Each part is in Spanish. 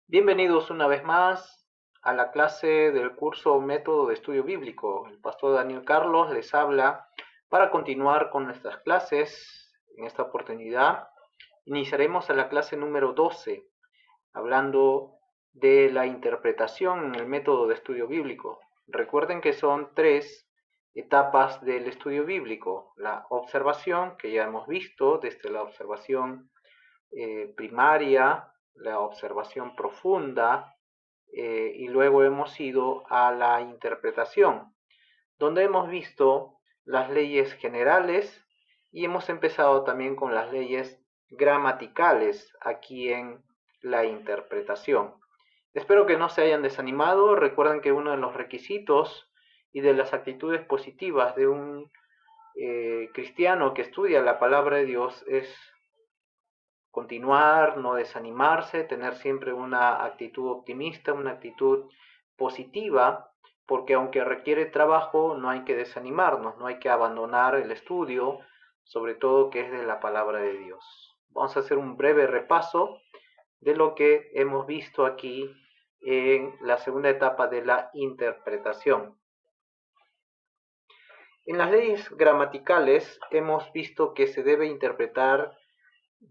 Bienvenidos una vez más a la clase del curso Método de Estudio Bíblico. El pastor Daniel Carlos les habla para continuar con nuestras clases. En esta oportunidad iniciaremos a la clase número 12, hablando de la interpretación en el método de estudio bíblico. Recuerden que son tres etapas del estudio bíblico: la observación, que ya hemos visto, desde la observación primaria, la observación profunda, y luego hemos ido a la interpretación, donde hemos visto las leyes generales y hemos empezado también con las leyes gramaticales aquí en la interpretación. Espero que no se hayan desanimado. Recuerden que uno de los requisitos y de las actitudes positivas de un cristiano que estudia la palabra de Dios es continuar, no desanimarse, tener siempre una actitud optimista, una actitud positiva, porque aunque requiere trabajo, no hay que desanimarnos, no hay que abandonar el estudio, sobre todo que es de la palabra de Dios. Vamos a hacer un breve repaso de lo que hemos visto aquí en la segunda etapa de la interpretación. En las leyes gramaticales hemos visto que se debe interpretar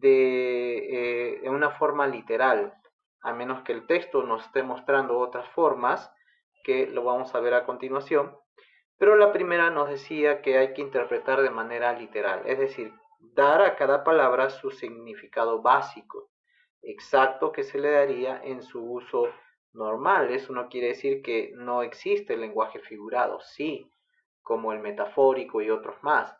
en una forma literal, a menos que el texto nos esté mostrando otras formas, que lo vamos a ver a continuación. Pero la primera nos decía que hay que interpretar de manera literal, es decir, dar a cada palabra su significado básico, exacto, que se le daría en su uso normal. Eso no quiere decir que no existe el lenguaje figurado, sí, como el metafórico y otros más.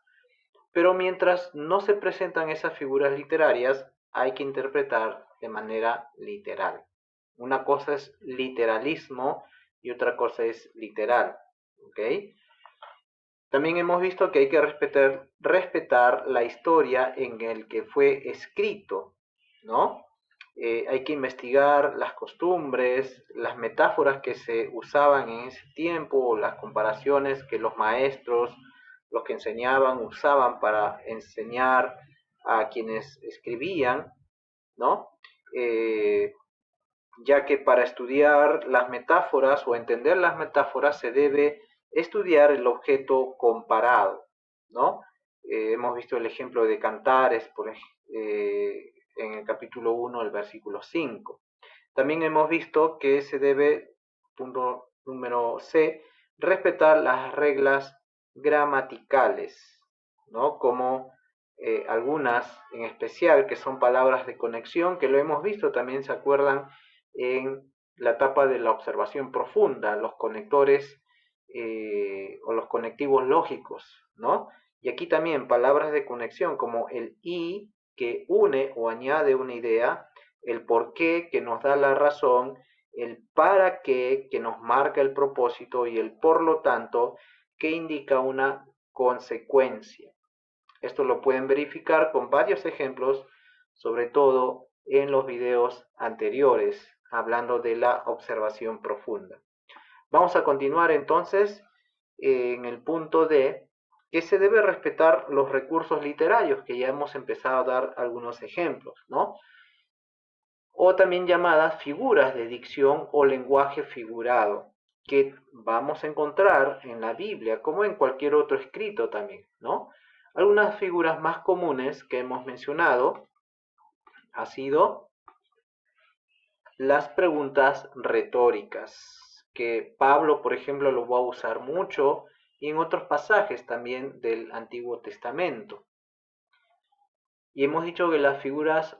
Pero mientras no se presentan esas figuras literarias, hay que interpretar de manera literal. Una cosa es literalismo y otra cosa es literal. ¿Ok? También hemos visto que hay que respetar la historia en el que fue escrito, ¿no? Hay que investigar las costumbres, las metáforas que se usaban en ese tiempo, las comparaciones que los maestros, los que enseñaban, usaban para enseñar a quienes escribían, ¿no? Eh, ya que para estudiar las metáforas o entender las metáforas se debe estudiar el objeto comparado, ¿no? Hemos visto el ejemplo de Cantares en el capítulo 1, el versículo 5. También hemos visto que se debe, punto número C, respetar las reglas gramaticales, ¿no? Como algunas en especial que son palabras de conexión, que lo hemos visto, también se acuerdan en la etapa de la observación profunda, los conectores o los conectivos lógicos, ¿no? Y aquí también palabras de conexión como el y, que une o añade una idea, el por qué, que nos da la razón, el para qué, que nos marca el propósito, y el por lo tanto, que indica una consecuencia. Esto lo pueden verificar con varios ejemplos, sobre todo en los videos anteriores, hablando de la observación profunda. Vamos a continuar entonces en el punto D, que se debe respetar los recursos literarios, que ya hemos empezado a dar algunos ejemplos, ¿no? O también llamadas figuras de dicción o lenguaje figurado, que vamos a encontrar en la Biblia como en cualquier otro escrito también, ¿no? Algunas figuras más comunes que hemos mencionado ha sido las preguntas retóricas, que Pablo, por ejemplo, lo va a usar mucho y en otros pasajes también del Antiguo Testamento. Y hemos dicho que las figuras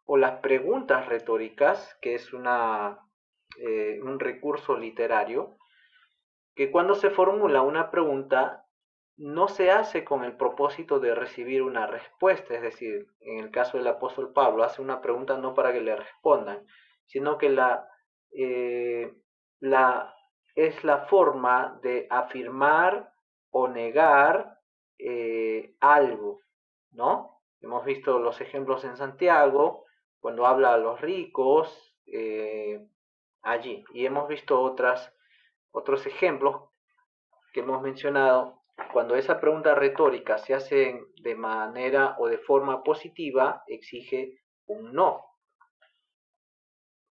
o las preguntas retóricas, que es un recurso literario, que cuando se formula una pregunta no se hace con el propósito de recibir una respuesta, es decir, en el caso del apóstol Pablo hace una pregunta no para que le respondan, sino que eh, la, es la forma de afirmar o negar algo, ¿no? Hemos visto los ejemplos en Santiago, cuando habla a los ricos, allí, y hemos visto otros ejemplos que hemos mencionado. Cuando esa pregunta retórica se hace de manera o de forma positiva, exige un no.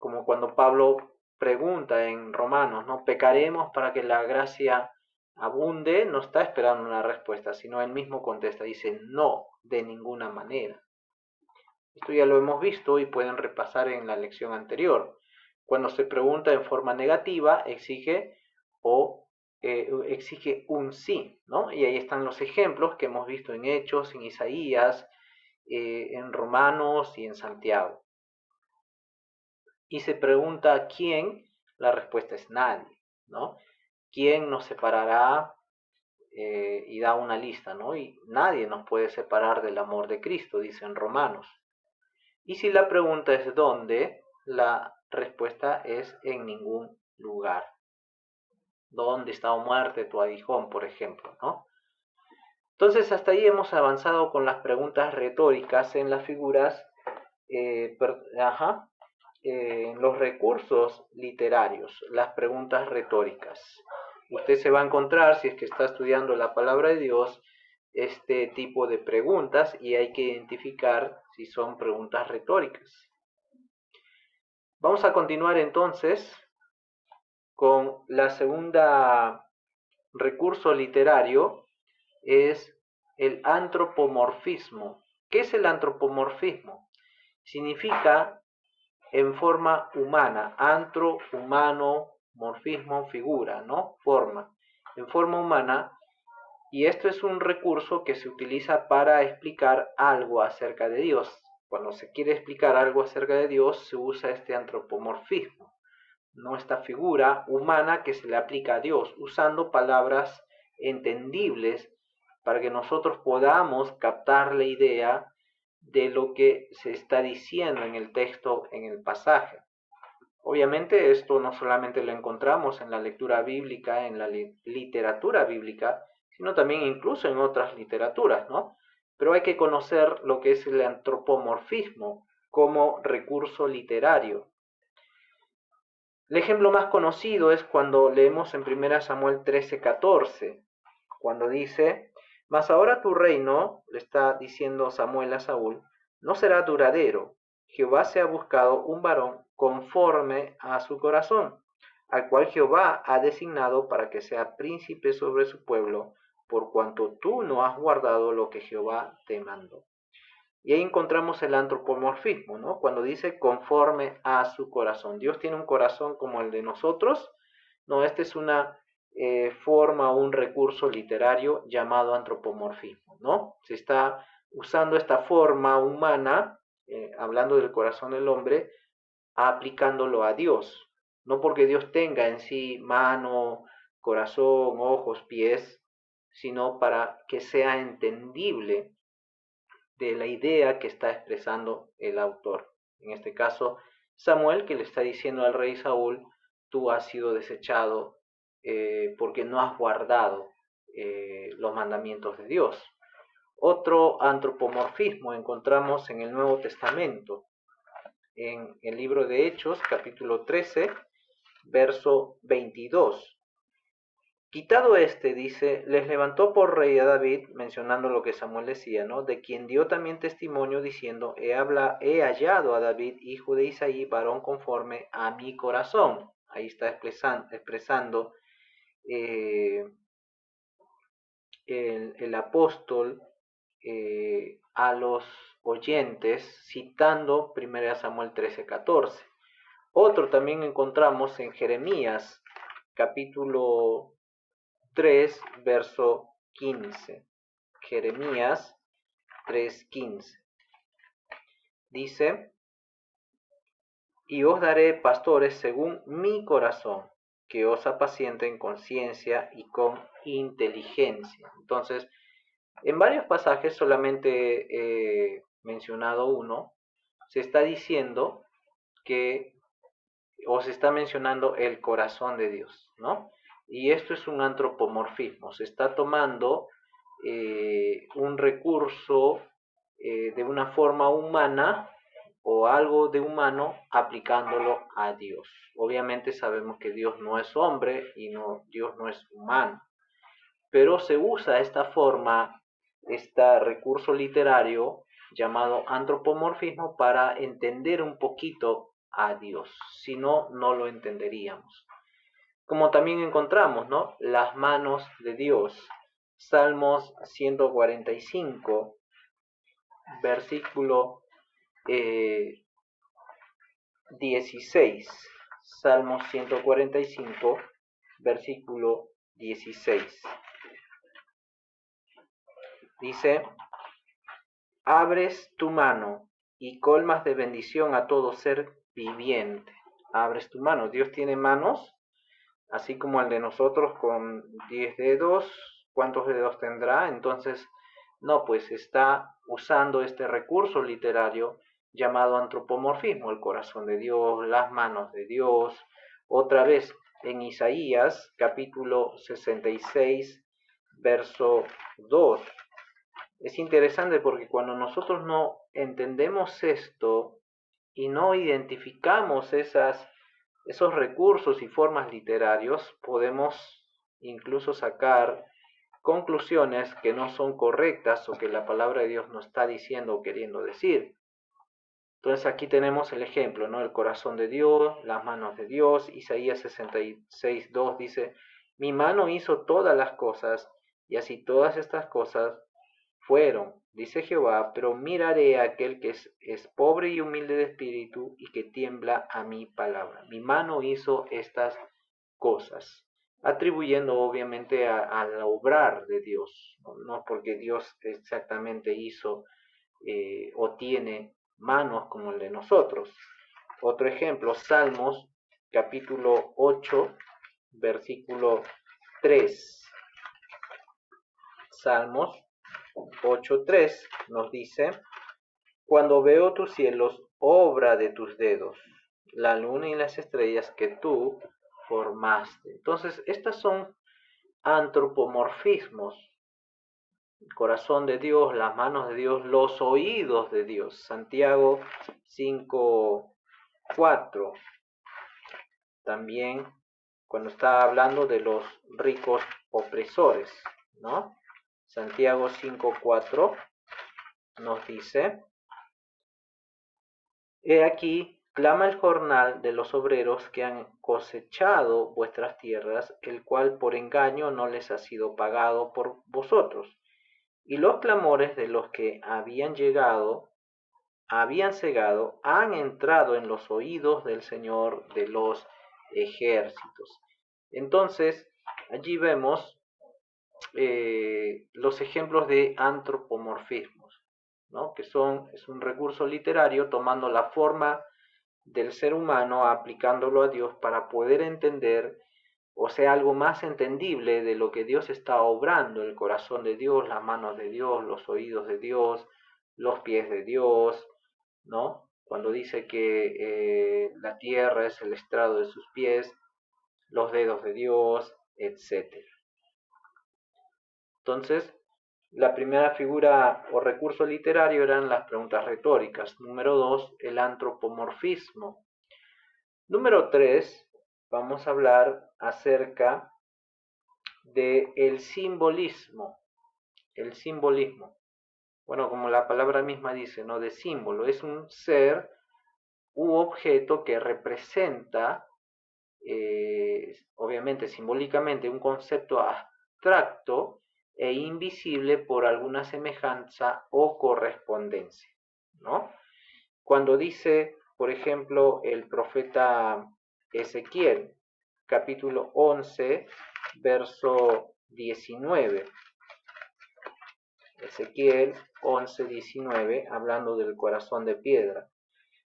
como cuando Pablo pregunta en Romanos, ¿no? ¿Pecaremos para que la gracia abunde? No está esperando una respuesta, sino él mismo contesta, dice, no, de ninguna manera. Esto ya lo hemos visto y pueden repasar en la lección anterior. Cuando se pregunta en forma negativa, exige exige un sí, ¿no? Y ahí están los ejemplos que hemos visto en Hechos, en Isaías, en Romanos y en Santiago. Y se pregunta quién, la respuesta es nadie, ¿no? ¿Quién nos separará? Y da una lista, ¿no? Y nadie nos puede separar del amor de Cristo, dice en Romanos. Y si la pregunta es ¿dónde? La respuesta es en ningún lugar. ¿Dónde está o muerte tu aguijón, por ejemplo, ¿no? Entonces hasta ahí hemos avanzado con las preguntas retóricas en las figuras, los recursos literarios, las preguntas retóricas. Usted se va a encontrar, si es que está estudiando la palabra de Dios, este tipo de preguntas y hay que identificar si son preguntas retóricas. Vamos a continuar entonces con la segunda recurso literario, es el antropomorfismo. ¿Qué es el antropomorfismo? Significa en forma humana, antro, humano, morfismo, figura, ¿no? Forma. En forma humana, y esto es un recurso que se utiliza para explicar algo acerca de Dios. Cuando se quiere explicar algo acerca de Dios, se usa este antropomorfismo, ¿no? Esta figura humana que se le aplica a Dios, usando palabras entendibles para que nosotros podamos captar la idea de lo que se está diciendo en el texto, en el pasaje. Obviamente esto no solamente lo encontramos en la lectura bíblica, en la literatura bíblica, sino también incluso en otras literaturas, ¿no? Pero hay que conocer lo que es el antropomorfismo como recurso literario. El ejemplo más conocido es cuando leemos en 1 Samuel 13:14, cuando dice, mas ahora tu reino, le está diciendo Samuel a Saúl, no será duradero. Jehová se ha buscado un varón conforme a su corazón, al cual Jehová ha designado para que sea príncipe sobre su pueblo, por cuanto tú no has guardado lo que Jehová te mandó. Y ahí encontramos el antropomorfismo, ¿no? Cuando dice conforme a su corazón. Dios tiene un corazón como el de nosotros. No, esta es una forma, un recurso literario llamado antropomorfismo, ¿no? Se está usando esta forma humana, hablando del corazón del hombre, aplicándolo a Dios. No porque Dios tenga en sí mano, corazón, ojos, pies, sino para que sea entendible de la idea que está expresando el autor. En este caso, Samuel, que le está diciendo al rey Saúl, tú has sido desechado porque no has guardado los mandamientos de Dios. Otro antropomorfismo encontramos en el Nuevo Testamento, en el libro de Hechos, capítulo 13, verso 22. Quitado este, dice, les levantó por rey a David, mencionando lo que Samuel decía, ¿no? De quien dio también testimonio diciendo, he hallado a David, hijo de Isaí, varón conforme a mi corazón. Ahí está expresando el apóstol a los oyentes, citando 1 Samuel 13:14. Otro también encontramos en Jeremías, capítulo 3, verso 15. Jeremías 3:15. Dice, y os daré pastores según mi corazón, que os apacienten con ciencia y con inteligencia. Entonces, en varios pasajes, solamente he mencionado uno, se está diciendo que, o se está mencionando el corazón de Dios, ¿no? Y esto es un antropomorfismo, se está tomando un recurso de una forma humana o algo de humano aplicándolo a Dios. Obviamente sabemos que Dios no es hombre y Dios no es humano, pero se usa esta forma, este recurso literario llamado antropomorfismo para entender un poquito a Dios. Si no, no lo entenderíamos. Como también encontramos, ¿no?, las manos de Dios. Salmos 145, versículo 16. Salmos 145, versículo 16. Dice: abres tu mano y colmas de bendición a todo ser viviente. Abres tu mano. Dios tiene manos, así como el de nosotros, con 10 dedos. ¿Cuántos dedos tendrá? Entonces, no, pues está usando este recurso literario llamado antropomorfismo, el corazón de Dios, las manos de Dios. Otra vez, en Isaías, capítulo 66, verso 2. Es interesante porque cuando nosotros no entendemos esto y no identificamos esos recursos y formas literarios, podemos incluso sacar conclusiones que no son correctas o que la palabra de Dios no está diciendo o queriendo decir. Entonces aquí tenemos el ejemplo, ¿no? El corazón de Dios, las manos de Dios. Isaías 66, 2 dice: mi mano hizo todas las cosas, y así todas estas cosas fueron, dice Jehová, pero miraré a aquel que es pobre y humilde de espíritu y que tiembla a mi palabra. Mi mano hizo estas cosas, atribuyendo obviamente al obrar de Dios, no porque Dios exactamente hizo o tiene manos como el de nosotros. Otro ejemplo, Salmos capítulo 8, versículo 3. Salmos 8:3 nos dice: cuando veo tus cielos, obra de tus dedos, la luna y las estrellas que tú formaste. Entonces, estas son antropomorfismos: el corazón de Dios, las manos de Dios, los oídos de Dios. Santiago 5:4. También cuando está hablando de los ricos opresores, ¿no? Santiago 5:4 nos dice: he aquí, clama el jornal de los obreros que han cosechado vuestras tierras, el cual por engaño no les ha sido pagado por vosotros. Y los clamores de los que habían cegado, han entrado en los oídos del Señor de los ejércitos. Entonces, allí vemos los ejemplos de antropomorfismos, ¿no?, que es un recurso literario tomando la forma del ser humano, aplicándolo a Dios para poder entender, o sea, algo más entendible de lo que Dios está obrando: el corazón de Dios, las manos de Dios, los oídos de Dios, los pies de Dios, ¿no? Cuando dice que la tierra es el estrado de sus pies, los dedos de Dios, etc. Entonces, la primera figura o recurso literario eran las preguntas retóricas. Número 2, el antropomorfismo. Número 3, vamos a hablar acerca del simbolismo. El simbolismo, bueno, como la palabra misma dice, ¿no?, de símbolo, es un ser u objeto que representa, obviamente simbólicamente, un concepto abstracto e invisible por alguna semejanza o correspondencia, ¿no? Cuando dice, por ejemplo, el profeta Ezequiel, capítulo 11, verso 19. Ezequiel 11:19, hablando del corazón de piedra,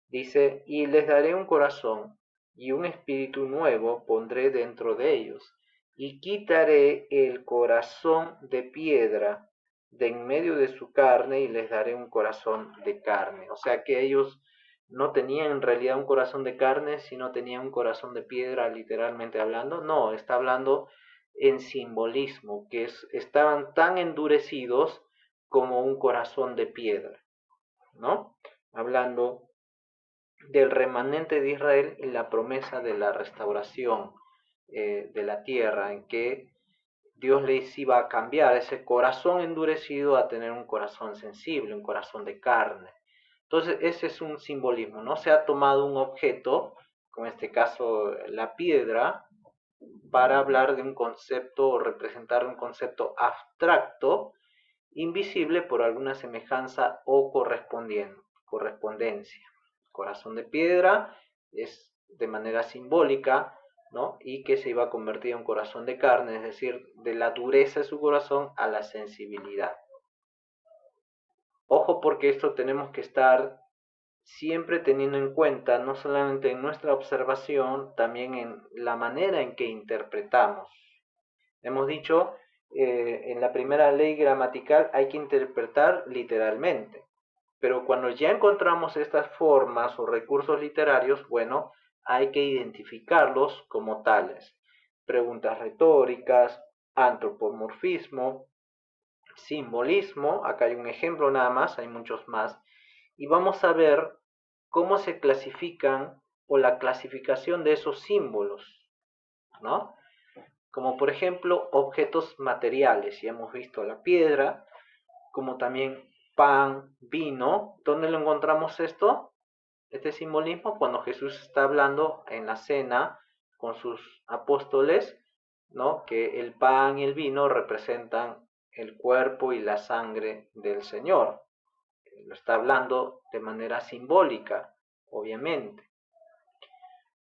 dice: y les daré un corazón, y un espíritu nuevo pondré dentro de ellos, y quitaré el corazón de piedra de en medio de su carne, y les daré un corazón de carne. O sea que ellos no tenían en realidad un corazón de carne, sino tenían un corazón de piedra, literalmente hablando. No, está hablando en simbolismo, que estaban tan endurecidos como un corazón de piedra, ¿no? Hablando del remanente de Israel y la promesa de la restauración de la tierra, en que Dios les iba a cambiar ese corazón endurecido a tener un corazón sensible, un corazón de carne. Entonces, ese es un simbolismo, ¿no? Se ha tomado un objeto, como en este caso la piedra, para hablar de un concepto o representar un concepto abstracto, invisible por alguna semejanza o correspondencia. Corazón de piedra es de manera simbólica, ¿no? Y que se iba a convertir en un corazón de carne, es decir, de la dureza de su corazón a la sensibilidad. Ojo, porque esto tenemos que estar siempre teniendo en cuenta, no solamente en nuestra observación, también en la manera en que interpretamos. Hemos dicho, en la primera ley gramatical hay que interpretar literalmente, pero cuando ya encontramos estas formas o recursos literarios, bueno, hay que identificarlos como tales. Preguntas retóricas, antropomorfismo, simbolismo, acá hay un ejemplo nada más, hay muchos más, y vamos a ver cómo se clasifican o la clasificación de esos símbolos, ¿no? Como por ejemplo objetos materiales, ya hemos visto la piedra, como también pan, vino. ¿Dónde lo encontramos esto? Este simbolismo cuando Jesús está hablando en la cena con sus apóstoles, ¿no? Que el pan y el vino representan el cuerpo y la sangre del Señor. Lo está hablando de manera simbólica, obviamente.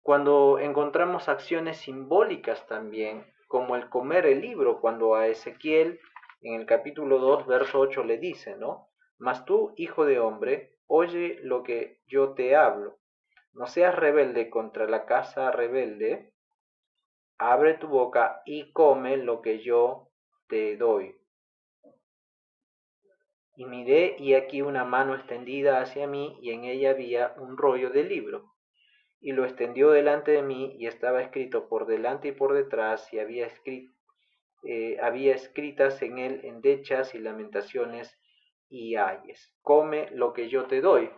Cuando encontramos acciones simbólicas también, como el comer el libro, cuando a Ezequiel en el capítulo 2, verso 8 le dice, ¿no? Mas tú, hijo de hombre, oye lo que yo te hablo. No seas rebelde contra la casa rebelde, abre tu boca y come lo que yo te doy. Y miré y aquí una mano extendida hacia mí y en ella había un rollo de libro. Y lo extendió delante de mí y estaba escrito por delante y por detrás y había escritas en él endechas y lamentaciones y ayes. Come lo que yo te doy,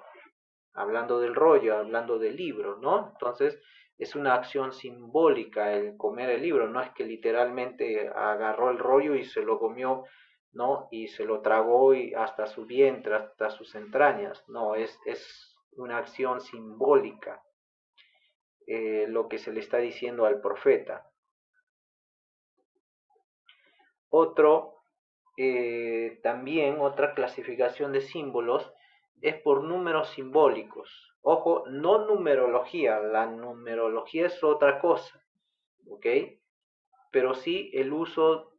hablando del rollo, hablando del libro, ¿no? Entonces es una acción simbólica el comer el libro, no es que literalmente agarró el rollo y se lo comió, ¿no? Y se lo tragó y hasta su vientre, hasta sus entrañas, no, es una acción simbólica, lo que se le está diciendo al profeta. Otro, también otra clasificación de símbolos es por números simbólicos. Ojo, no numerología, la numerología es otra cosa, ¿ok? Pero sí el uso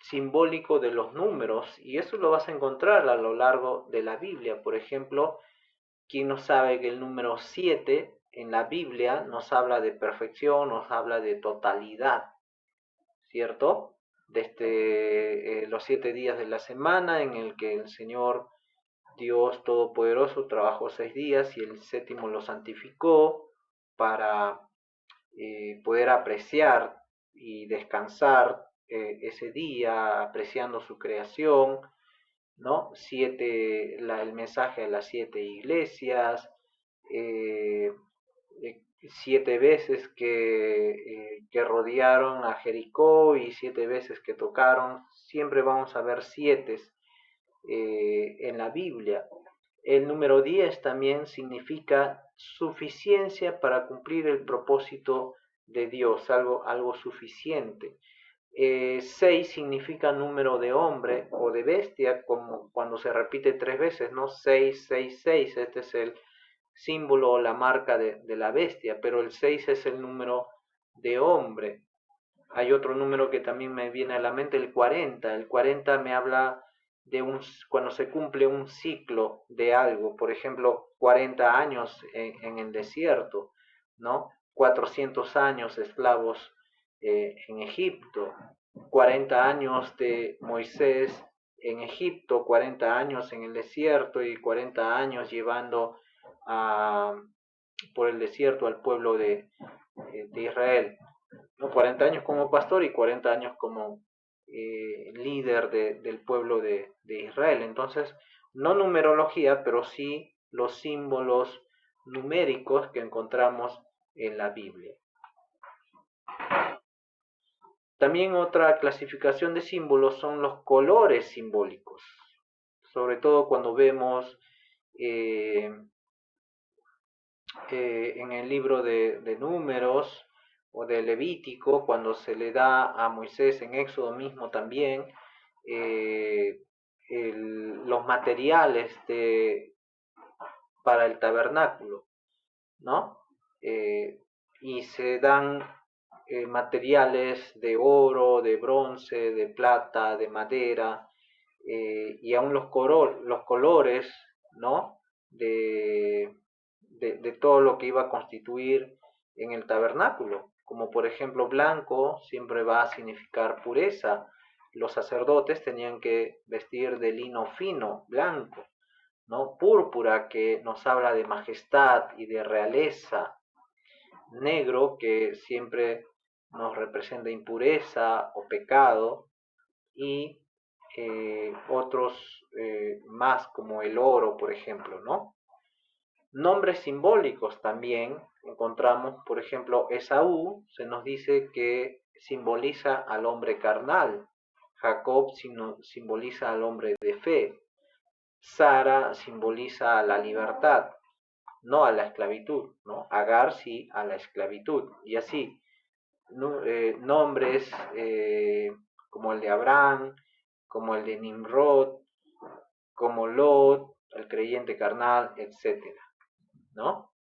simbólico de los números, y eso lo vas a encontrar a lo largo de la Biblia. Por ejemplo, ¿quién no sabe que el número 7 en la Biblia nos habla de perfección, nos habla de totalidad, ¿cierto? Desde los 7 días de la semana en el que el Señor Dios Todopoderoso trabajó 6 días y el séptimo lo santificó para poder apreciar y descansar ese día, apreciando su creación, ¿no? El mensaje a las 7 iglesias, eh, 7 veces que rodearon a Jericó y 7 veces que tocaron, siempre vamos a ver 7 en la Biblia. El número 10 también significa suficiencia para cumplir el propósito de Dios, algo suficiente. 6 significa número de hombre o de bestia, como cuando se repite 3 veces, ¿no? 6, 6, 6, este es el símbolo o la marca de la bestia, pero el 6 es el número de hombre. Hay otro número que también me viene a la mente, el 40. El 40 me habla de cuando se cumple un ciclo de algo, por ejemplo, 40 años en el desierto, ¿no? 400 años esclavos en Egipto, 40 años de Moisés en Egipto, 40 años en el desierto y 40 años llevando por el desierto al pueblo de Israel, ¿no? 40 años como pastor y 40 años como líder del pueblo de Israel. Entonces, no numerología, pero sí los símbolos numéricos que encontramos en la Biblia. También otra clasificación de símbolos son los colores simbólicos, sobre todo cuando vemos eh, en el libro de Números o de Levítico, cuando se le da a Moisés en Éxodo mismo también, eh, los materiales para el tabernáculo, ¿no? Eh, y se dan materiales de oro, de bronce, de plata, de madera, y aún los colores, ¿no? De, de todo lo que iba a constituir en el tabernáculo, como por ejemplo blanco siempre va a significar pureza. Los sacerdotes tenían que vestir de lino fino, blanco, ¿no? Púrpura, que nos habla de majestad y de realeza. Negro, que siempre nos representa impureza o pecado. Y otros más, como el oro, por ejemplo, ¿no? Nombres simbólicos también encontramos, por ejemplo, Esaú se nos dice que simboliza al hombre carnal, Jacob simboliza al hombre de fe, Sara simboliza a la libertad, no a la esclavitud, ¿no? Agar sí a la esclavitud, y así, ¿no? Nombres como el de Abraham, como el de Nimrod, como Lot, el creyente carnal, etcétera, ¿no?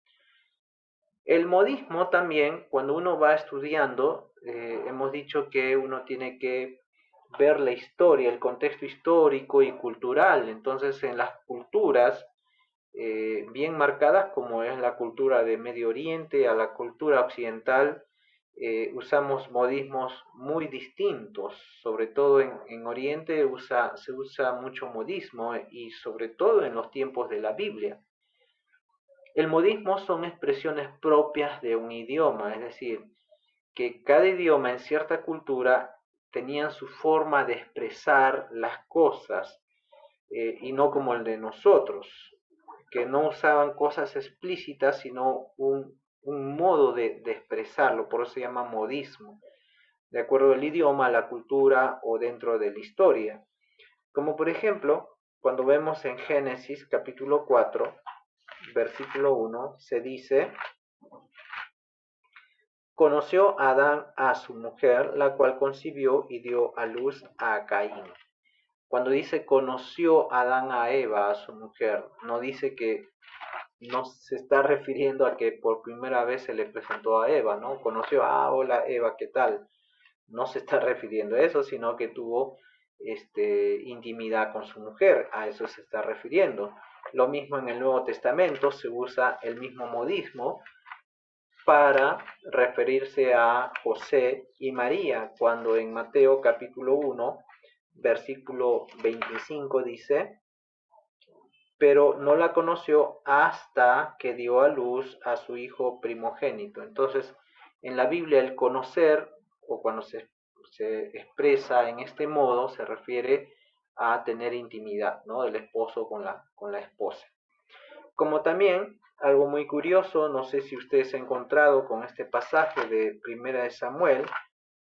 El modismo también, cuando uno va estudiando, hemos dicho que uno tiene que ver la historia, el contexto histórico y cultural. Entonces, en las culturas bien marcadas, como es la cultura de Medio Oriente a la cultura occidental, usamos modismos muy distintos. Sobre todo en Oriente se usa mucho modismo, y sobre todo en los tiempos de la Biblia. El modismo son expresiones propias de un idioma, es decir, que cada idioma en cierta cultura tenían su forma de expresar las cosas, y no como el de nosotros, que no usaban cosas explícitas, sino un modo de expresarlo, por eso se llama modismo, de acuerdo al idioma, la cultura o dentro de la historia. Como por ejemplo, cuando vemos en Génesis capítulo 4, versículo 1, se dice: conoció Adán a su mujer, la cual concibió y dio a luz a Caín. Cuando dice conoció Adán a Eva, a su mujer, no dice que no se está refiriendo a que por primera vez se le presentó a Eva, ¿no? Conoció, hola Eva, ¿qué tal? No se está refiriendo a eso, sino que tuvo intimidad con su mujer, a eso se está refiriendo. Lo mismo en el Nuevo Testamento, se usa el mismo modismo para referirse a José y María, cuando en Mateo capítulo 1, versículo 25 dice: pero no la conoció hasta que dio a luz a su hijo primogénito. Entonces, en la Biblia el conocer, o cuando se expresa en este modo, se refiere a tener intimidad, ¿no? Del esposo con la esposa. Como también, algo muy curioso, no sé si ustedes se han encontrado con este pasaje de Primera de Samuel,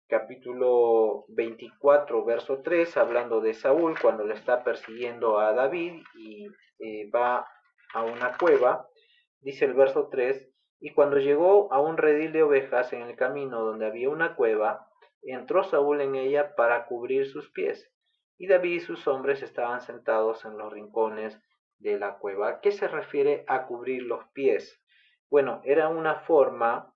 capítulo 24, verso 3, hablando de Saúl cuando le está persiguiendo a David y va a una cueva. Dice el verso 3: y cuando llegó a un redil de ovejas en el camino donde había una cueva, entró Saúl en ella para cubrir sus pies, y David y sus hombres estaban sentados en los rincones de la cueva. ¿A qué se refiere a cubrir los pies? Bueno, era una forma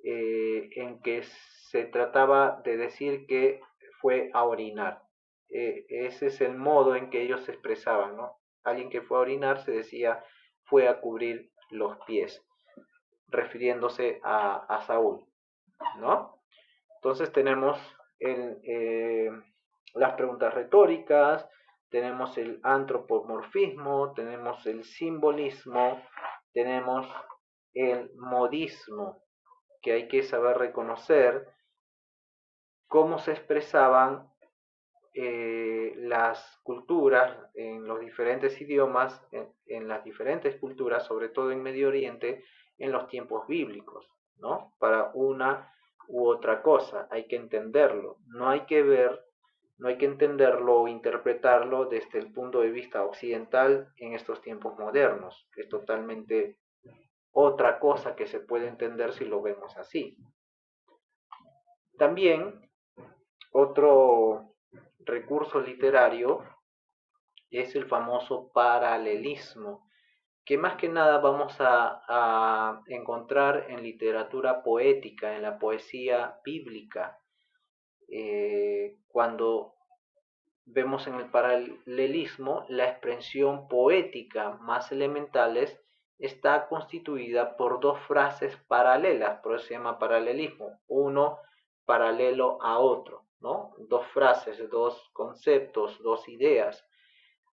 en que se trataba de decir que fue a orinar. Ese es el modo en que ellos se expresaban, ¿no? Alguien que fue a orinar se decía fue a cubrir los pies, refiriéndose a Saúl, ¿no? Entonces tenemos las preguntas retóricas, tenemos el antropomorfismo, tenemos el simbolismo, tenemos el modismo, que hay que saber reconocer cómo se expresaban las culturas en los diferentes idiomas, en las diferentes culturas, sobre todo en Medio Oriente, en los tiempos bíblicos, ¿no? Para una u otra cosa, hay que entenderlo, no hay que ver no hay que entenderlo o interpretarlo desde el punto de vista occidental en estos tiempos modernos. Es totalmente otra cosa que se puede entender si lo vemos así. También otro recurso literario es el famoso paralelismo, que más que nada vamos a encontrar en literatura poética, en la poesía bíblica. Cuando vemos en el paralelismo, la expresión poética más elementales está constituida por dos frases paralelas, por eso se llama paralelismo, uno paralelo a otro, ¿no? Dos frases, dos conceptos, dos ideas.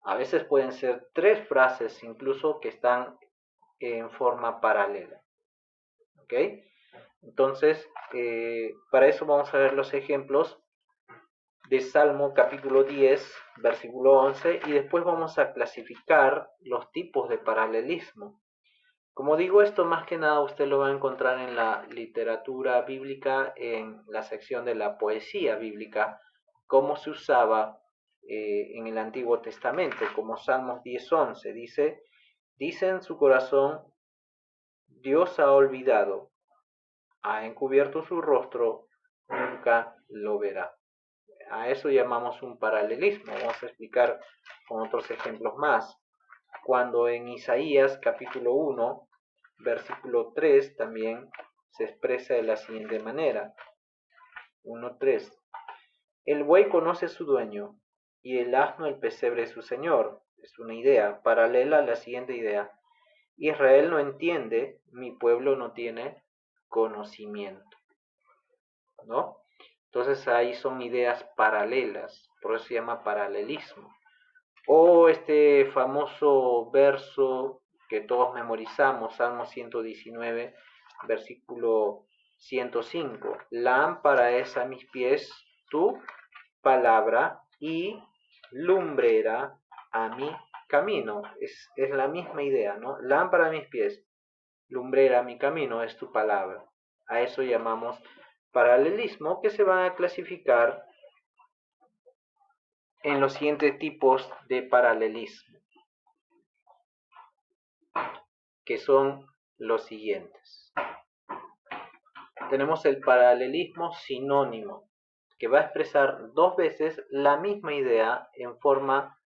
A veces pueden ser tres frases incluso que están en forma paralela, ¿ok? Entonces, para eso vamos a ver los ejemplos de Salmo capítulo 10, versículo 11, y después vamos a clasificar los tipos de paralelismo. Como digo, esto más que nada usted lo va a encontrar en la literatura bíblica, en la sección de la poesía bíblica, cómo se usaba en el Antiguo Testamento, como Salmos 10:11 dice en su corazón, Dios ha olvidado, ha encubierto su rostro, nunca lo verá. A eso llamamos un paralelismo. Vamos a explicar con otros ejemplos más. Cuando en Isaías capítulo 1, versículo 3 también se expresa de la siguiente manera. 1:3. El buey conoce a su dueño y el asno el pesebre de su señor. Es una idea paralela a la siguiente idea. Israel no entiende, mi pueblo no tiene conocimiento, ¿no? Entonces ahí son ideas paralelas, por eso se llama paralelismo. O este famoso verso que todos memorizamos, Salmo 119, versículo 105. Lámpara es a mis pies tu palabra y lumbrera a mi camino. Es la misma idea, ¿no? Lámpara a mis pies, lumbrera a mi camino es tu palabra. A eso llamamos paralelismo, que se van a clasificar en los siguientes tipos de paralelismo, que son los siguientes. Tenemos el paralelismo sinónimo, que va a expresar dos veces la misma idea en forma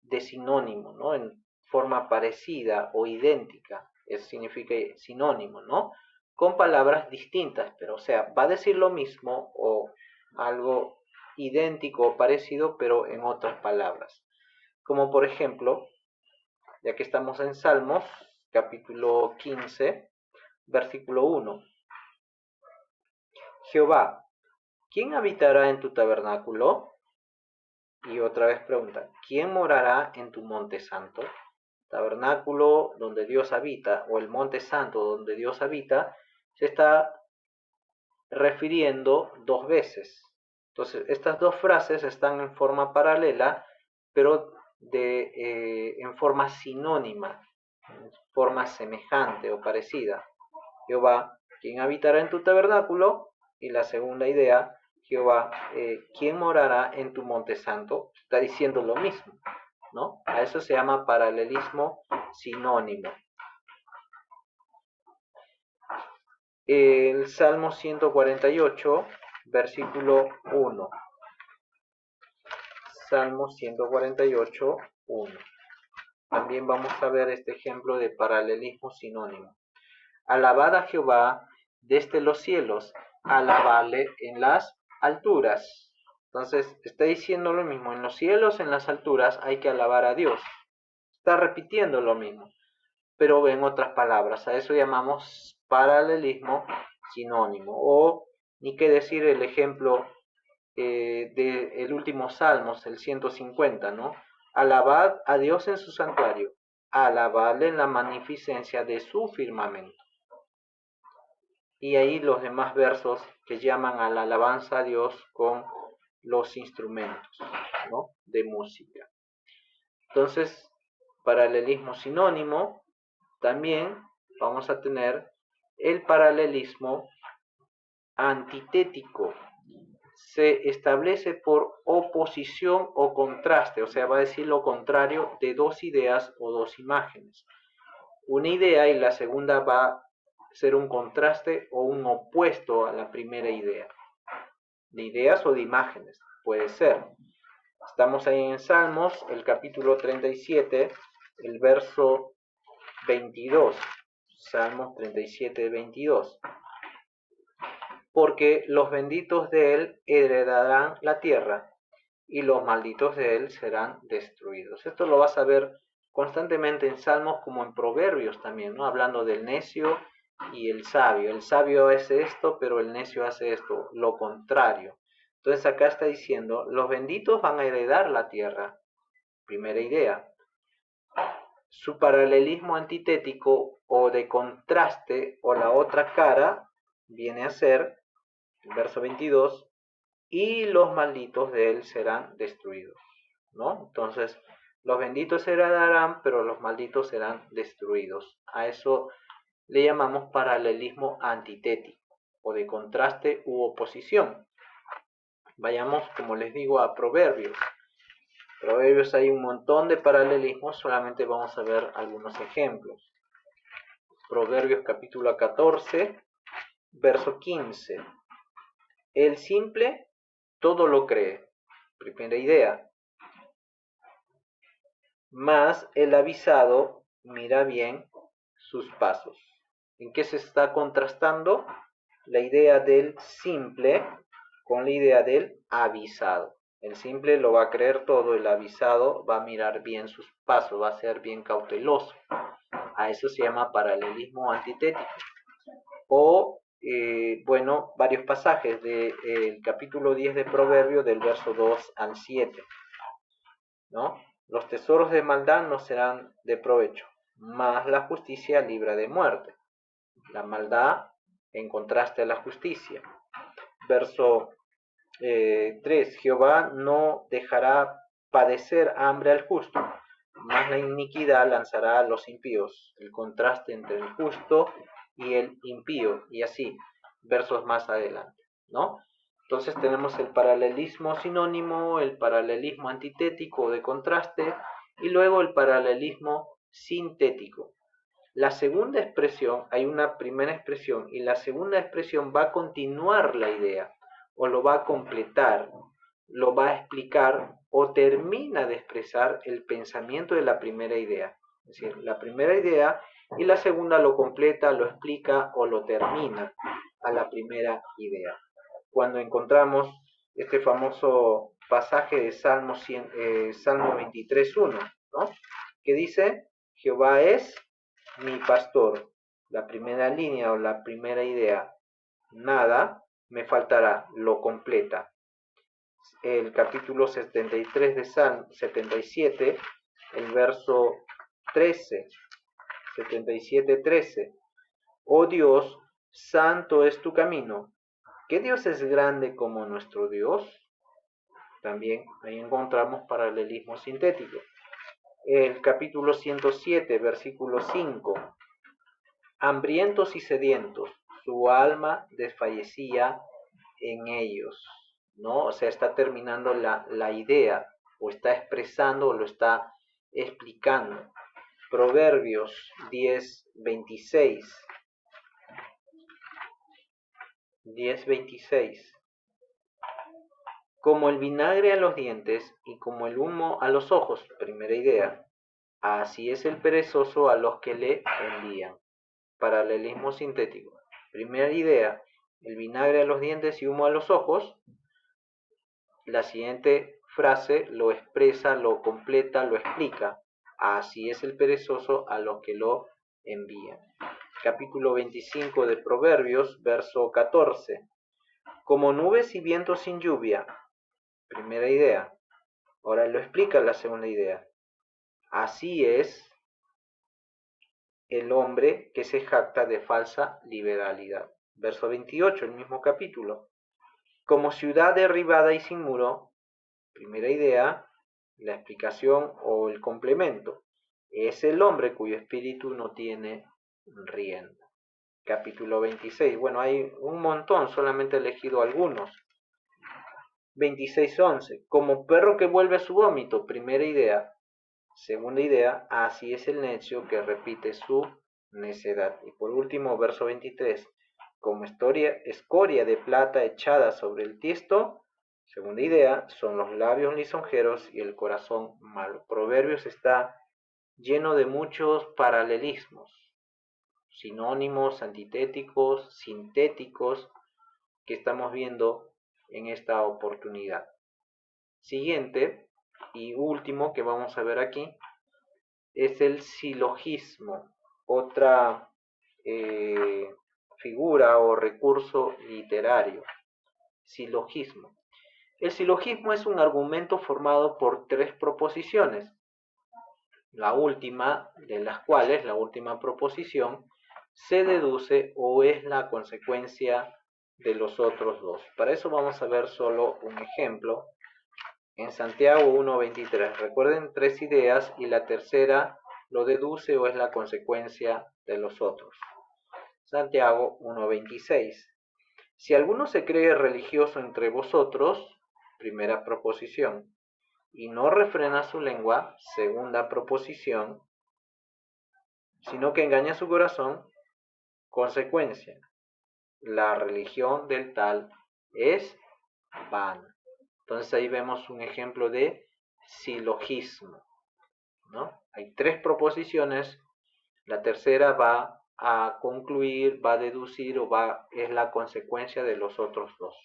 de sinónimo, ¿no? En forma parecida o idéntica, eso significa sinónimo, ¿no? Con palabras distintas, pero o sea, va a decir lo mismo o algo idéntico o parecido, pero en otras palabras. Como por ejemplo, ya que estamos en Salmos, capítulo 15, versículo 1. Jehová, ¿quién habitará en tu tabernáculo? Y otra vez pregunta, ¿quién morará en tu monte santo? Tabernáculo donde Dios habita o el monte santo donde Dios habita se está refiriendo dos veces. Entonces, estas dos frases están en forma paralela, pero en forma sinónima, en forma semejante o parecida. Jehová, ¿quién habitará en tu tabernáculo? Y la segunda idea, Jehová, ¿quién morará en tu monte santo? Está diciendo lo mismo, ¿no? A eso se llama paralelismo sinónimo. El Salmo 148, versículo 1. Salmo 148, 1. También vamos a ver este ejemplo de paralelismo sinónimo. Alabad a Jehová desde los cielos, alabadle en las alturas. Entonces, está diciendo lo mismo, en los cielos, en las alturas, hay que alabar a Dios. Está repitiendo lo mismo, pero en otras palabras. A eso llamamos paralelismo sinónimo. O, ni qué decir el ejemplo del último Salmos, el 150, ¿no? Alabad a Dios en su santuario, alabadle en la magnificencia de su firmamento. Y ahí los demás versos que llaman a la alabanza a Dios con los instrumentos, ¿no? De música. Entonces, paralelismo sinónimo, también vamos a tener el paralelismo antitético. se establece por oposición o contraste, o sea, va a decir lo contrario de dos ideas o dos imágenes. Una idea y la segunda va a ser un contraste o un opuesto a la primera idea. De ideas o de imágenes, puede ser. Estamos ahí en Salmos, el capítulo 37, el verso 22. Salmos 37, 22. Porque los benditos de él heredarán la tierra y los malditos de él serán destruidos. Esto lo vas a ver constantemente en Salmos como en Proverbios también, ¿no? Hablando del necio y el sabio. El sabio hace esto, pero el necio hace esto, lo contrario. Entonces acá está diciendo, los benditos van a heredar la tierra. Primera idea. Su paralelismo antitético o de contraste o la otra cara viene a ser, el verso 22, y los malditos de él serán destruidos, ¿no? Entonces, los benditos heredarán, pero los malditos serán destruidos. A eso le llamamos paralelismo antitético o de contraste u oposición. Vayamos, como les digo, a Proverbios. Proverbios hay un montón de paralelismos, solamente vamos a ver algunos ejemplos. Proverbios capítulo 14, verso 15. El simple todo lo cree. Primera idea. Mas el avisado mira bien sus pasos. ¿En qué se está contrastando? La idea del simple con la idea del avisado. El simple lo va a creer todo, el avisado va a mirar bien sus pasos, va a ser bien cauteloso. A eso se llama paralelismo antitético. O, bueno, varios pasajes del capítulo 10 de Proverbio, del verso 2 al 7, ¿no? Los tesoros de maldad no serán de provecho, mas la justicia libra de muerte. La maldad en contraste a la justicia. Verso 3. Jehová no dejará padecer hambre al justo, mas la iniquidad lanzará a los impíos. El contraste entre el justo y el impío, y así, versos más adelante, ¿no? Entonces tenemos el paralelismo sinónimo, el paralelismo antitético de contraste, y luego el paralelismo sintético. La segunda expresión, hay una primera expresión, y la segunda expresión va a continuar la idea, o lo va a completar, lo va a explicar, o termina de expresar el pensamiento de la primera idea. Es decir, la primera idea y la segunda lo completa, lo explica o lo termina a la primera idea. Cuando encontramos este famoso pasaje de Salmo 23.1, ¿no? Que dice, Jehová es mi pastor. La primera línea o la primera idea, nada me faltará, lo completa. El capítulo 73 de Salmo 77, el verso 13, 77:13. Oh Dios, santo es tu camino. ¿Qué Dios es grande como nuestro Dios? También ahí encontramos paralelismo sintético. El capítulo 107, versículo 5. Hambrientos y sedientos, su alma desfallecía en ellos, ¿no? O sea, está terminando la idea, o está expresando, o lo está explicando. Proverbios 10:26. 10:26. Como el vinagre a los dientes y como el humo a los ojos, primera idea, así es el perezoso a los que le envían. Paralelismo sintético. Primera idea, el vinagre a los dientes y humo a los ojos. La siguiente frase lo expresa, lo completa, lo explica. Así es el perezoso a los que lo envían. Capítulo 25 de Proverbios, verso 14. Como nubes y vientos sin lluvia. Primera idea. Ahora lo explica la segunda idea. Así es el hombre que se jacta de falsa liberalidad. Verso 28, el mismo capítulo. Como ciudad derribada y sin muro, primera idea, la explicación o el complemento. Es el hombre cuyo espíritu no tiene rienda. Capítulo 26. Bueno, hay un montón, solamente he elegido algunos. 26:11. Como perro que vuelve a su vómito. Primera idea. Segunda idea. Así es el necio que repite su necedad. Y por último, verso 23. Como escoria de plata echada sobre el tiesto. Segunda idea. Son los labios lisonjeros y el corazón malo. Proverbios está lleno de muchos paralelismos, sinónimos, antitéticos, sintéticos, que estamos viendo en esta oportunidad. Siguiente y último que vamos a ver aquí es el silogismo, otra figura o recurso literario. Silogismo. El silogismo es un argumento formado por tres proposiciones, la última de las cuales, la última proposición, se deduce o es la consecuencia de los otros dos. Para eso vamos a ver solo un ejemplo en Santiago 1:23. Recuerden, tres ideas y la tercera lo deduce o es la consecuencia de los otros. Santiago 1:26. Si alguno se cree religioso entre vosotros, primera proposición, y no refrena su lengua, segunda proposición, sino que engaña su corazón, consecuencia, la religión del tal es vana. Entonces ahí vemos un ejemplo de silogismo, ¿no? Hay tres proposiciones, la tercera va a concluir, va a deducir o es la consecuencia de los otros dos.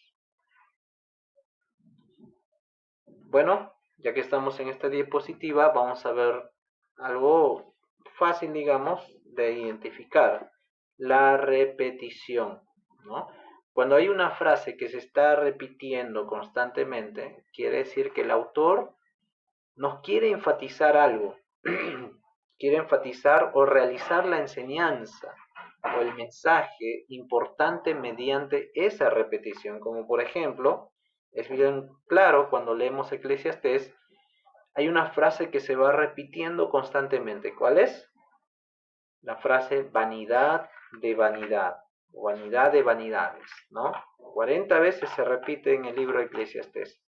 Bueno, ya que estamos en esta diapositiva, vamos a ver algo fácil, digamos, de identificar: la repetición, ¿no? Cuando hay una frase que se está repitiendo constantemente, quiere decir que el autor nos quiere enfatizar algo, quiere enfatizar o realizar la enseñanza o el mensaje importante mediante esa repetición. Como por ejemplo, es bien claro cuando leemos Eclesiastés, hay una frase que se va repitiendo constantemente. ¿Cuál es? La frase vanidad de vanidad, o vanidad de vanidades, ¿no? 40 veces se repite en el libro de Eclesiastés.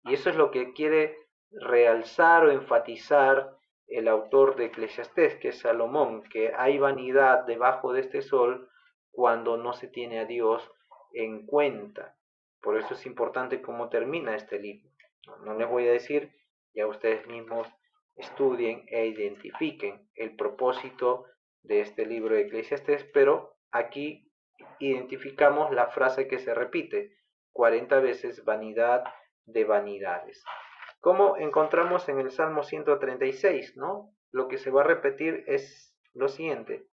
Y eso es lo que quiere realzar o enfatizar el autor de Eclesiastés, que es Salomón, que hay vanidad debajo de este sol cuando no se tiene a Dios en cuenta. Por eso es importante cómo termina este libro. No les voy a decir, ya ustedes mismos estudien e identifiquen el propósito de este libro de Eclesiastés, pero aquí identificamos la frase que se repite 40 veces: vanidad de vanidades. Como encontramos en el Salmo 136, ¿no? Lo que se va a repetir es lo siguiente: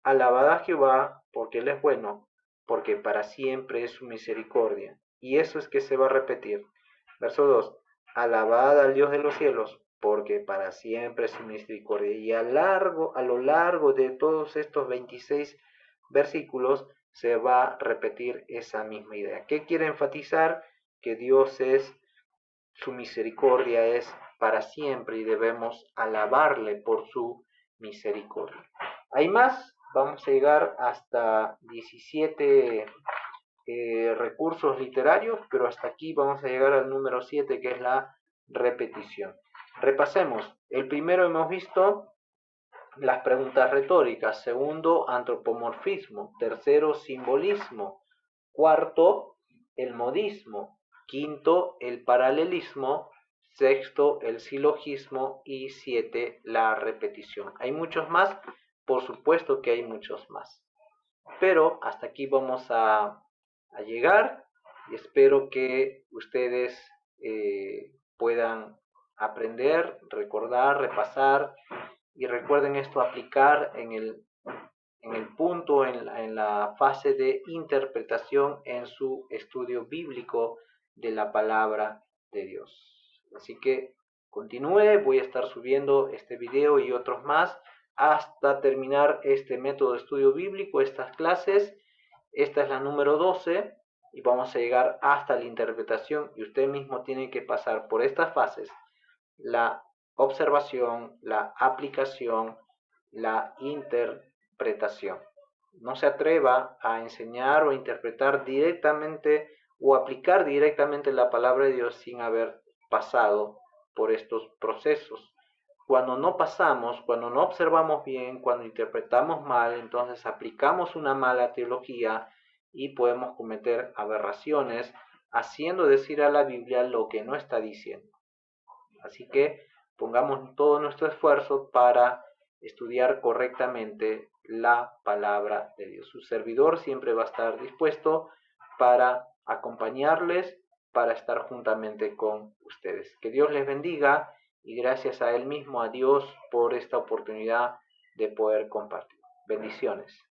alabad a Jehová porque Él es bueno, porque para siempre es su misericordia. Y eso es que se va a repetir. Verso 2, alabad al Dios de los cielos, porque para siempre es su misericordia. Y a lo largo de todos estos 26 versículos se va a repetir esa misma idea. ¿Qué quiere enfatizar? Que Dios es, su misericordia es para siempre y debemos alabarle por su misericordia. ¿Hay más? Vamos a llegar hasta 17 recursos literarios, pero hasta aquí vamos a llegar al número 7, que es la repetición. Repasemos. El primero hemos visto las preguntas retóricas. Segundo, antropomorfismo. Tercero, simbolismo. Cuarto, el modismo. Quinto, el paralelismo. Sexto, el silogismo. Y 7, la repetición. Hay muchos más, por supuesto que hay muchos más. Pero hasta aquí vamos a llegar y espero que ustedes puedan aprender, recordar, repasar y recuerden esto, aplicar en el punto, en la fase de interpretación en su estudio bíblico de la palabra de Dios. Así que continúe, voy a estar subiendo este video y otros más hasta terminar este método de estudio bíblico, estas clases. Esta es la número 12 y vamos a llegar hasta la interpretación y usted mismo tiene que pasar por estas fases: la observación, la aplicación, la interpretación. No se atreva a enseñar o interpretar directamente o aplicar directamente la palabra de Dios sin haber pasado por estos procesos. Cuando no pasamos, cuando no observamos bien, cuando interpretamos mal, entonces aplicamos una mala teología y podemos cometer aberraciones, haciendo decir a la Biblia lo que no está diciendo. Así que pongamos todo nuestro esfuerzo para estudiar correctamente la palabra de Dios. Su servidor siempre va a estar dispuesto para acompañarles, para estar juntamente con ustedes. Que Dios les bendiga y gracias a Él mismo, a Dios, por esta oportunidad de poder compartir. Bendiciones.